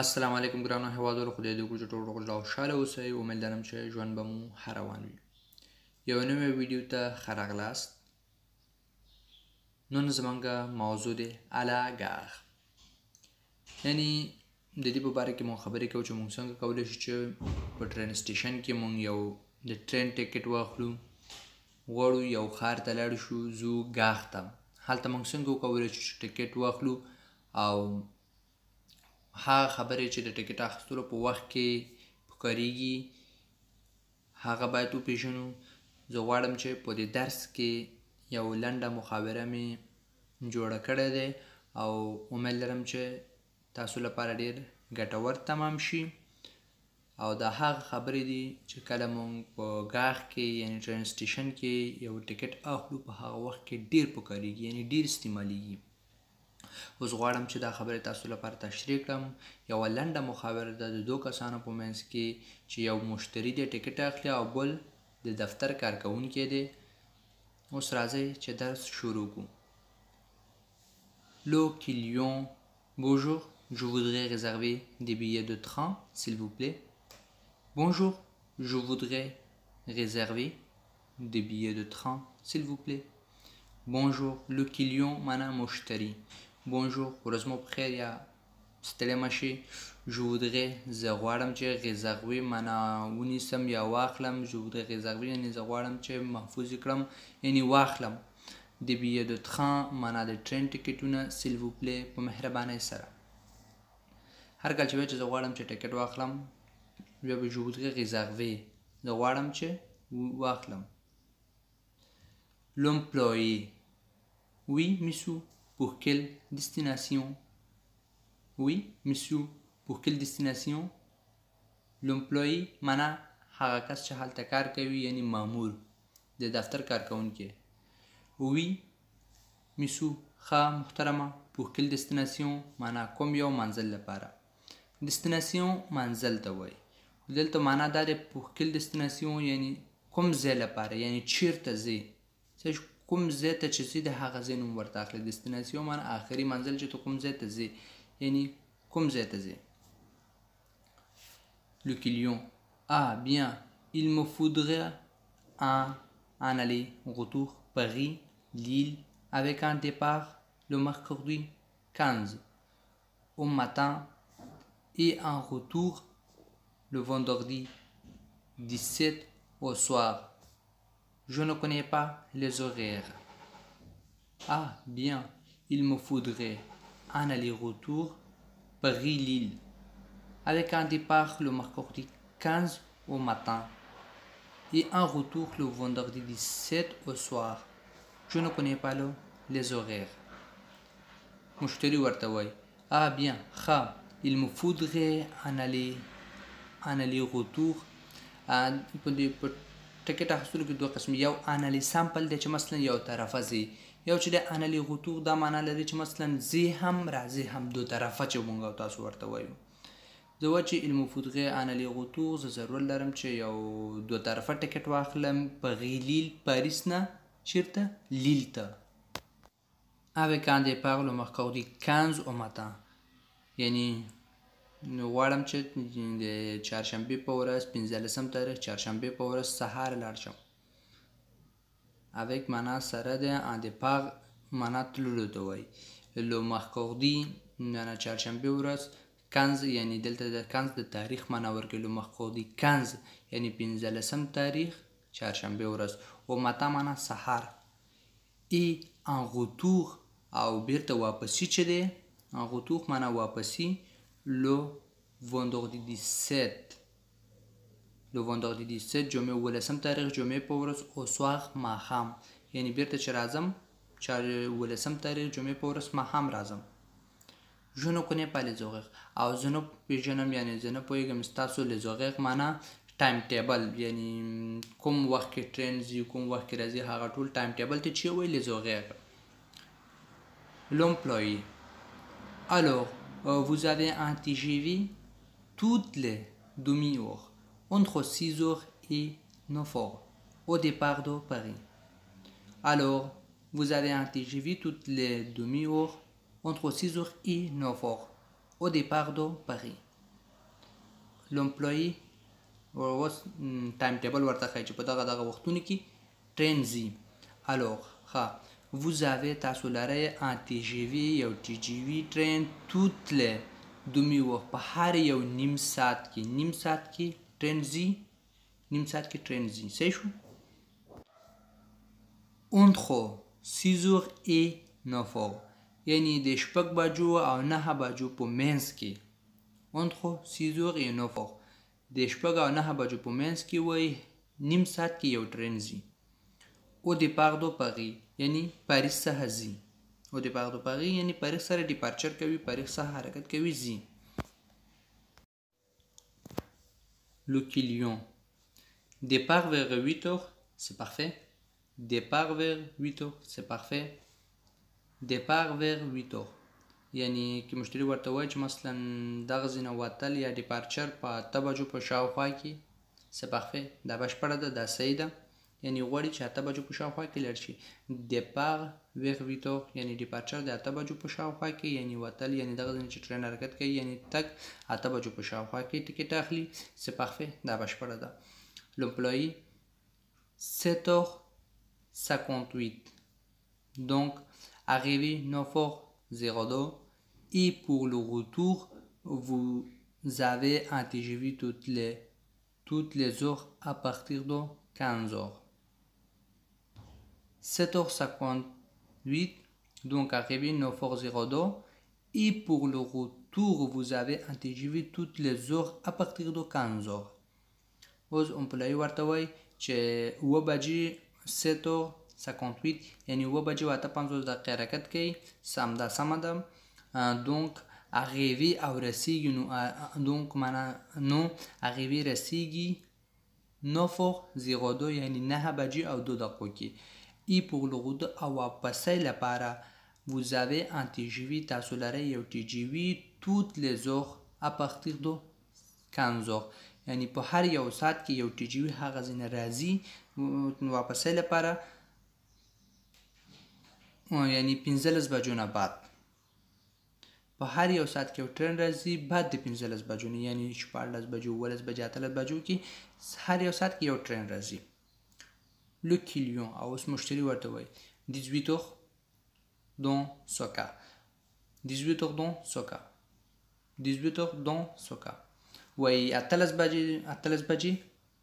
السلام علیکم ګرانو هیوادوالو، خدای دې وکړي چې ټول روغ او خوشحاله اوسئ. امید لرم چې ژوند به مو ښه روان وي. یو نوې ویډیو ته ښه راغلاست. نن زموږ موضوع دی الاګاغ، یعنی د دې په باره کې مونږ خبرې کوو چې مونږ څنګه کولی شو چې په ټرین سټیشن کې مونږ یو د ټرین ټکټ واخلو، غواړو یو ښار ته لاړ شو، ځو ګاغ ته. هلته مونږ څنګه وکولی شو چې ټکټ واخلو او هغه خبرې چې د ټکټ اخیستلو په وخت کې پکارېږي هغه باید وپېژنو. زه غواړم چې په دې درس کې یو لنډه محاوره مې جوړه کړې ده او امید لرم چې تاسو لپاره ډېر ګټور تمام شي. او دا هغه خبرې دي چې کله مونږ په ګاغ کې یعنی ټرین سټیشن کې یو ټکټ اخلو په هغه وخت کې ډېر پکارېږي، یعنی ډېر استعمالیږي. اوس غواړم چې دا خبرې تاسو لپاره تشریح کړم. یوه لنډه محاوره ده د دوه کسانو په منځ کې چې یو مشتری دی ټکټ اخلي او بل د دفتر کارکوونکی دی. اوس راځئ چې درس شروع کړو. Le client, bonjour, je voudrais réserver des billets de train, s'il vous plaît. Bonjour, je voudrais réserver des billets de train, s'il vous plaît. Bonjour, le client معنا مشتری. Bonjour, ورځ مو بخیر یا ستړی مه شئ. Je voudrais زه غواړم چې réserver معنا ونیسم یا واخلم. Je voudrais réserver یعنی زه غواړم چې محفوظ کړم یعنی واخلم. د billets de train معنا د ټرین ټکټونه. s'il vous plaît په مهربانۍ سره. هر کله چې وایي چې زه غواړم چې ټکټ واخلم بیا به je voudrais réserver زه غواړم چې واخلم. L'employé. Oui, monsieur. Pour quelle destination? Oui, monsieur. Pour quelle destination? L'employé معنا هغه کس چې هلته کار کوي یعنی مامور، د دفتر کارکوونکی. Oui, monsieur. ښه محترمه. Pour quelle destination معنا کوم یو منزل لپاره. destination منزل ته وایي. دلته معنا دا دی pour quelle destination یعنی کوم ځای لپاره، یعنی چیرته ځې. کوم ځای ته چې ځې د هغه ځای نوم ورته اخلي. destination معنا آخري منزل چې ته کوم ځای ته ځې یعنی کوم ځای ته ځې. Le client. Ah bien, il me faudrait un aller-retour Paris-Lille avec un départ le mercredi 15 au matin et un retour le vendredi 17 au soir. Je ne connais pas les horaires. Ah bien, il me faudrait un aller-retour Paris-Lille avec un départ le mercredi 15 au matin et un retour le vendredi 17 au soir. Je ne connais pas les horaires. مشتری ورته وایي ah bien ښه il me faudrait un aller-retour. په ټکټ اخیستلو کې دوه قسم، یو انالي سامپل دی چې مثلا یو طرفه ځي، یو چې د انالي غوتوغ دا معنا لري چې مثلا ځي هم راځي هم، دو طرفه چې مونږ او تاسو ورته وایو. زه وایي چې il me faudrait un aller-retour زه ضرور لرم چې یو دو طرفه ټکټ واخلم Paris-Lille پاریس نه چیرته لیل ته. avec un départ le mercredi 15 au matin یعنی غواړم چې د چهارشنبې په ورځ 15 تاریخ چهارشنبې په ورځ سهار لاړ شم. avec معنا سره د un départ معنا تللو ته وایي. le mercredi معنا چهارشنبې ورځ 15 یعنی دلته د 15 د تاریخ معنا ورکوي. le mercredi 15 یعنی 15 تاریخ چهارشنبې ورځ. au matin معنا سهار. et un retour او بیرته واپسی چې دی un retour معنا واپسی. le vendredi 17 جمعې 18 تاریخ جمعې په ورځ au soir ماښام یعنی بیرته چې راځم 18 تاریخ جمعې په ورځ ماښام راځم. je ne connais pas les horaires او زه نه پېژنم یعنی زه نه پوهېږم ستاسو les horaires معنا ټایم ټیبل یعنی کوم وخت کې ټرین ځي کوم وخت کې راځي هغه ټول ټایم ټیبل ته چې وایي les horaires. L'employé. Alors, vous avez un TGV toutes les demi-heures entre 6h et 9h au départ de Paris. Alors, vous avez un TGV toutes les demi-heures entre 6h et 9h au départ de Paris. l'employé اوس ټایم ټیبل ورته ښایي چې په دغه وختونو کې ټرین ځي. alors ښه vous avez تاسو لرئ un TGV یو TGV ټرین toutes les demi وخت په هر یو نیم ساعت کې ټرین ځي صحیح شو. entre 6h et 9h یعنی د 6 بجو او 9 بجو په منځ کې entre 6h et 9h د 6 او 9 بجو په منځ کې وای نیم ساعت کې یو ټرین ځي. au départ de Paris یعنی پاریس څخه ځي. au départ de Paris یعنی پاریس سره ډیپارچر کوي، پاریس څخه حرکت کوي، ځي. le client départ vers 8h c'est parfait. départ vers 8h c'est parfait. départ vers 8h یعنی که مشتری ورته وایي چې مثلا دغه ځای نه وتل یا ډیپارچر په 8 بجو په شاوخوا کې c'est parfait دا بشپړه ده، دا صحیح ده. یعنی غواړي چې 8 بجو په شاوخوا کې لاړ شي. départ vers 8h یعنی ډیپارچر د 8 بجو په شاوخوا کې، یعنی وتل یعنی دغه ځای چې ټرین حرکت کوي یعنی تک 8 بجو په شاوخوا کې ټیکټ اخلي c'est parfait دا بشپړه ده. l'employé 7h58 donc arrivé 9h02 et pour le retour vous avez un TGV toutes les heures à partir de 15h. 7h58 donc arrivé 9h02 et pour le retour vous avez un TGV toutes les heures à partir de 15h. اوس امپلای ورته وای چې 9 بجې 7h58 یعنی 9 بجې و 58 دقیقې حرکت کوي، سمه ده. donc arrivé او رسیږي نو donc معنا نو arrivé رسیږي 9h02 یعنی 9 بجې او 2 دقیقو کې. et pour le retour او واپسۍ لپاره vous avez un TGV تاسو لرئ یو TGV toutes les heures à partir de 15h یعنی په هر یو ساعت کې یو TGV هغه ځای نه راځي واپسۍ لپاره یعنی 15 بجو نه بعد. په هر یو ساعت کې یو ټرین راځي بعد د 15 بجو نه یعنی 14 بجو 15 بجې 18 بجو کې هر یو ساعت کې یو ټرین راځي. le client او اوس مشتری ورته وایي 18h dans ce cas 18h dans ce cas 18h dans ce cas وایي 18 بجې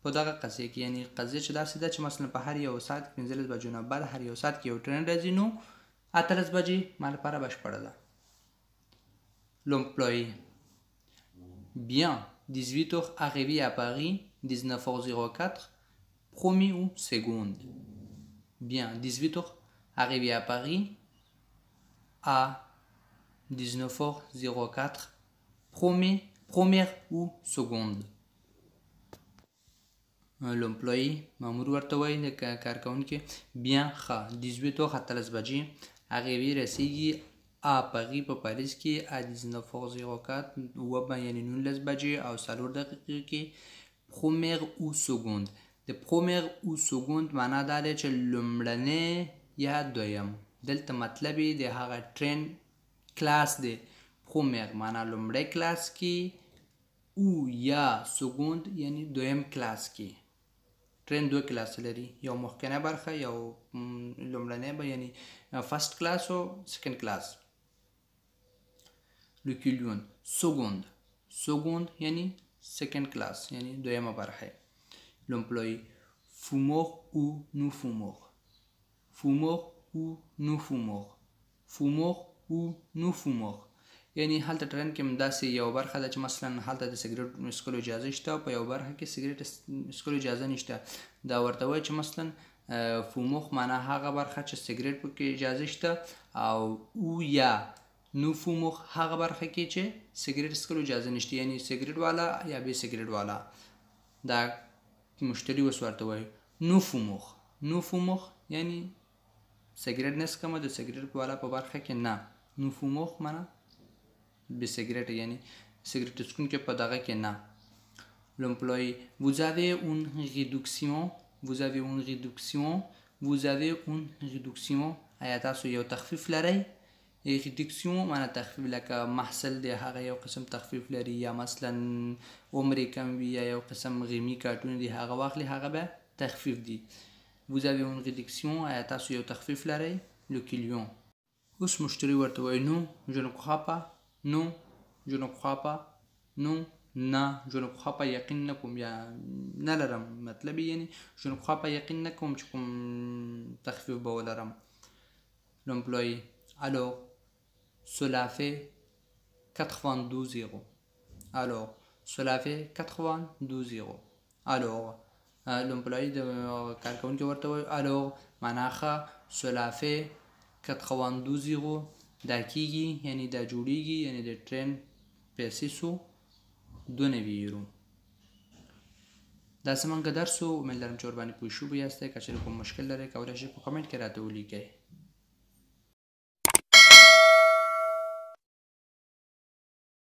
په دغه قضیه کې یعنی قضیه چې داسې ده چې مثلا په هر یو ساعت 15 بجو نه بعد هر یو ساعت کې یو ټرین راځي نو 18 بجې ما لپاره بشپړه ده. l'employé bien 18h arrivé à Paris 19h04 premier ou seconde. bien 18h arrivé à Paris à 19h04 première ou seconde. l'employé مامور ورته وایي د کارکوونکي bien ښه 18h 18 بجې arrivé رسیږي à Paris په پاریس کې à 19h04 یعنی 19 بجې او 4 دقیقې کې première ou seconde. د première ou seconde معنا دا دی چې لومړنی یا دویم. دلته مطلب یې د هغه ټرین کلاس دی. première معنا لومړی کلاس کې او یا سکوند یعنی دویم کلاس کې. ټرین دوه کلاس لري، یو مخکنی برخه یو لومړنی به یعنی فرست کلاس او سیکنډ کلاس. le client seconde یعنی سیکنډ کلاس یعنی دویمه برخه. l'employé fumeur ou non fumeur یعنی هلته ټرین کې داسې یو برخه ده چې مثلا هلته د سګریټ څکلو اجازه شته، په یو برخه کې سګریټ څکلو اجازه نشته. دا ورته وایي چې مثلا فوموخ معنا هغه برخه چې سګریټ پکې اجازه شته او یا نو فوموخ هغه برخه کې چې سګریټ څکلو اجازه نشته یعنی سګریټ والا یا بې سګریټ والا. دا مشتری اوس ورته وایي نو فوموخ یعنی سګریټ نه څکمه د سګریټ والا په برخه کې نه. نو فوموخ معنا بې سګریټ یعنی سګریټ څکونکي په دغه کې نه. l'employé vous avez une réduction آیا تاسو یو تخفیف لرئ ریډکسیون معنا تخفیف لکه محصل دی هغه یو قسم تخفیف لري یا مثلا عمر کم وي یا یو قسم غیمی کارتونه دي هغه واخلي هغه به تخفیف دي. vous avez une réduction آیا تاسو یو تخفیف لرئ. le client اوس مشتری ورته وایي نو je ne crois pas non je ne crois pas non نه je ne crois pas یقین نکوم یا نه لرم مطلب یعنی je ne crois pas یقین نکوم چې کوم تخفیف به ولرم. l'employé alors cela fait 92 euros. Alors cela fait 92 euros. alors l'employé د کارکونکي ورته وایي alors معنا ښه cela fait 92 euros دا کیږي یعنی دا جوړیږي یعنی د ټرین پیسې سو 92 یورو. دا زمونږ درس و. امید لرم چې ورباندې پوه شوي یاستئ. که چېرې کوم مشکل لرئ کولی شئ په کمنټ کې راته ولیکئ.